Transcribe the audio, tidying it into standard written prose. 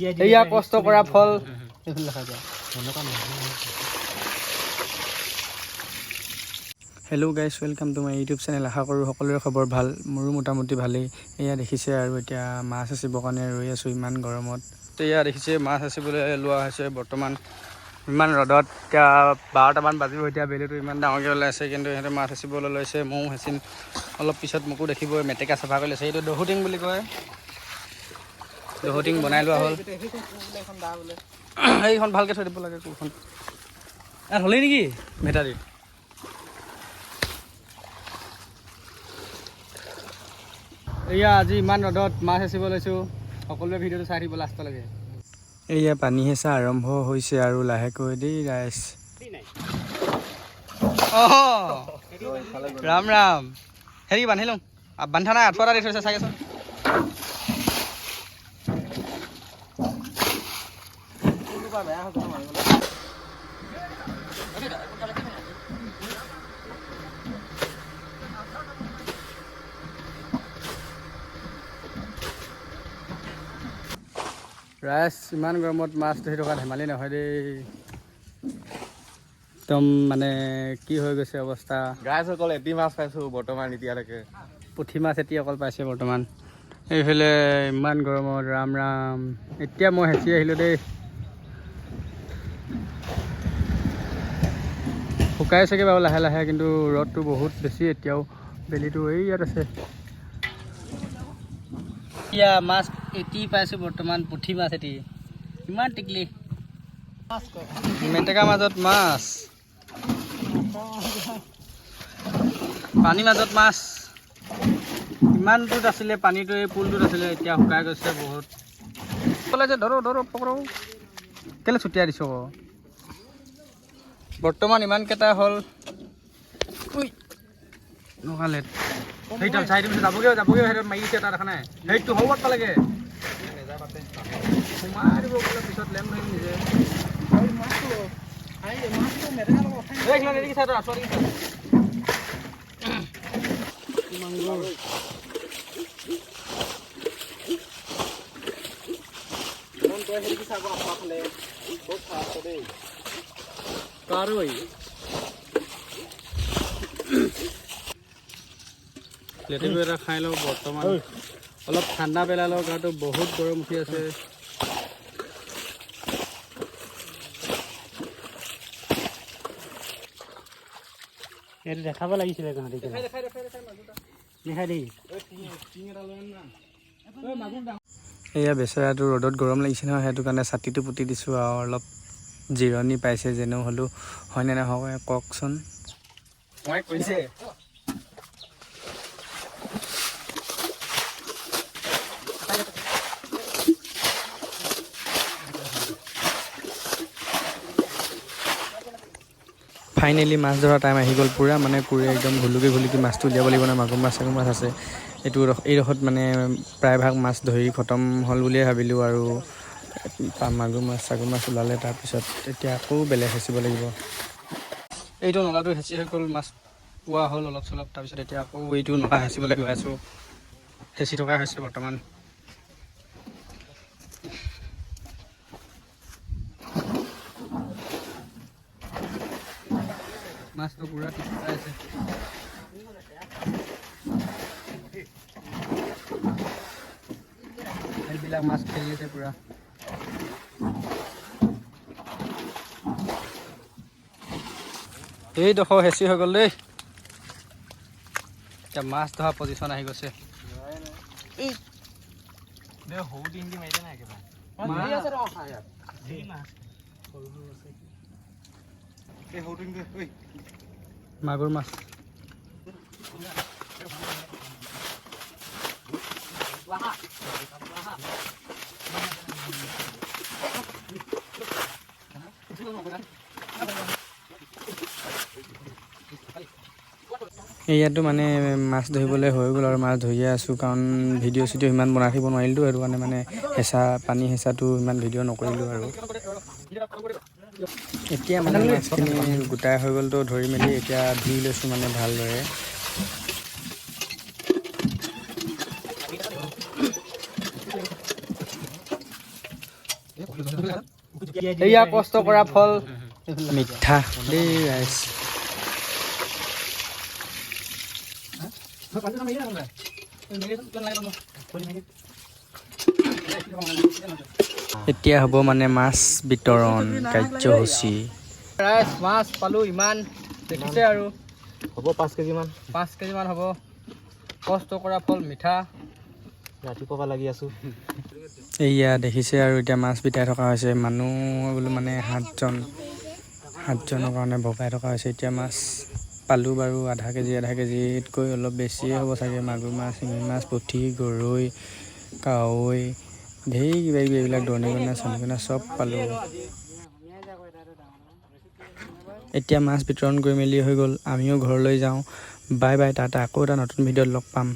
এয়া কষ্ট কৰা ফল hello' guys welcome to my YouTube channel. আশা কৰোঁ সকলোৰে খবৰ ভাল, মোৰো মোটামুটি ভালেই। এয়া দেখিছে আৰু এতিয়া মাছ আচিবৰ কাৰণে ৰৈ আছোঁ ইমান গৰমত। এয়া দেখিছে মাছ আচিবলৈ লোৱা হৈছে বৰ্তমান ইমান ৰ'দত। এতিয়া 12টামান বাজিব, এতিয়া বেলিটো ইমান ডাঙৰকৈ ওলাই আছে, কিন্তু সিহঁতে মাছ আচিবলৈ লৈছে। ময়ো হেঁচিম অলপ পিছত, মোকো দেখিব মেটেকা চাফা কৰি লৈছে। এইটো দহুটিং বুলি কয়, দহুটিং বনাই লোৱা হ'ল। সেইখন ভালকৈ থৈ দিব লাগে, কোৰখন ইয়াত হ'লেই নেকি ভেটাৰী। এয়া আজি ইমান ৰ'দত মাছ আচিব লৈছোঁ, সকলোৱে ভিডিঅ'টো চাই থাকিব লাষ্টলৈকে। এয়া পানী হেঁচা আৰম্ভ হৈছে আৰু লাহেকৈ দেই ৰাইজ। ৰাম ৰাম, হেৰি বান্ধি লওঁ, বান্ধা নাই, আঁঠুৱা এটা দি থৈছে চাগেচোন। ৰাইজ ইমান গৰমত মাছ ধৰি থকা ধেমালি নহয় দেই, একদম মানে কি হৈ গৈছে অৱস্থা। গাইজ অকল এটি মাছ পাইছোঁ বৰ্তমান এতিয়ালৈকে, পুঠি মাছ এটি অকল পাইছে বৰ্তমান। এইফালে ইমান গৰমত ৰাম ৰাম, এতিয়া মই হেঁচি আহিলোঁ দেই। শুকাই চাগে বাৰু লাহে লাহে, কিন্তু ৰ'দটো বহুত বেছি এতিয়াও, বেলিটো এই ইয়াত আছে। এতিয়া মাছ এটি পাইছোঁ বৰ্তমান, পুঠি মাছ এটি, ইমান টিকলি মেটেকাৰ মাজত মাছ, পানীৰ মাজত মাছ। ইমানটোত আছিলে পানীটো, এই পুলটোত আছিলে, এতিয়া শুকাই গৈছে বহুত। ক'লে যে ধৰো ধৰো পকৰো, কেলৈ ছুটিয়াই দিছ আকৌ। বৰ্তমান ইমানকেইটা হ'ল। নগালেট সেইডাল চাই দিম, যাবগৈ যাবগৈ, সেইটো মাৰিছে তাত দেখা নাই, সেইটো হ'ব পালেগে সোমাই দিব বোলে, পিছত লেম ধৰিম নিজে। লেটেকু এটা খাই লওঁ বৰ্তমান, অলপ ঠাণ্ডা পেলাই লওঁ, গাটো বহুত গৰম উঠি আছে। এইটো দেখাব লাগিছিলে তহঁতি, এয়া বেচেৰাটো ৰ'দত গৰম লাগিছে নহয়, সেইটো কাৰণে ছাতিটো পুতি দিছোঁ আৰু অলপ জিৰণি পাইছে যেনেও হ'লেও, হয়নে নহয় কওকচোন। মই কৈছে ফাইনেলি মাছ ধৰা টাইম আহি গ'ল। পূৰা মানে কোৰে একদম ঘুলুকি ঘুলুকি মাছটো উলিয়াব লাগিব নহয়, মাগুৰ মাছ চাগুৰ মাছ আছে। এইডোখৰত মানে প্ৰায়ভাগ মাছ ধৰি খতম হ'ল বুলিয়ে ভাবিলোঁ, আৰু মাগুৰ মাছ চাগুৰ মাছ ওলালে। তাৰপিছত এতিয়া আকৌ বেলেগ হেঁচিব লাগিব। এইটো নলাটো হেঁচি হৈ গ'ল, মাছ পোৱা হ'ল অলপ চলপ। তাৰপিছত এতিয়া আকৌ এইটো নলা হেঁচিবলৈ গৈ আছোঁ, হেঁচি থকা হৈছে বৰ্তমান। মাছটো পুৰা টিকলাই আছে, এইবিলাক মাছ খেলি আছে পুৰা। এইডোখৰ হেঁচি হৈ গ'ল দেই, এতিয়া মাছ ধৰা পজিশ্যন আহি গৈছে। মাগুৰ মাছ ইয়াতো মানে মাছ ধৰিবলৈ হৈ গ'ল, আৰু মাছ ধৰিয়ে আছোঁ, কাৰণ ভিডিঅ' চিডিঅ' ইমান বনাই থাকিব নোৱাৰিলোঁ, সেইটো কাৰণে মানে পানী হেঁচাটো ইমান ভিডিঅ' নকৰিলোঁ। আৰু এতিয়া মানে মাছখিনি গোটাই হৈ গ'লতো, ধৰি মেলি এতিয়া ধুই লৈছোঁ মানে ভালদৰে। এয়া কষ্ট কৰা ফল মিঠা দেই ৰাইজ। এতিয়া হ'ব মানে মাছ বিতৰণ কাৰ্যসূচী। ৰাইজ মাছ পালোঁ ইমান দেখিছে আৰু হ'ব 5 কেজিমান। 5 কেজিমান হ'ব। কষ্ট কৰা ফল মিঠা। ৰাতিপুৱাৰ পৰা লাগি আছোঁ। এয়া দেখিছে আৰু এতিয়া মাছ বিতাই থকা হৈছে। মানুহ বোলো মানে 7জনৰ কাৰণে ভগাই থকা হৈছে। এতিয়া মাছ পালোঁ বাৰু আধা কেজিতকৈ অলপ বেছিয়ে হ'ব চাগে। মাগুৰ মাছ, শিঙি মাছ, পুঠি, গৰৈ, কাৱৈ, ঢেৰ কিবা কিবি এইবিলাক দৰিকণা চনিকণা চব পালোঁ। এতিয়া মাছ বিতৰণ কৰি মেলি হৈ গ'ল। আমিও ঘৰলৈ যাওঁ। Bye bye, Tata. আকৌ এটা নতুন ভিডিঅ'ত লগ পাম।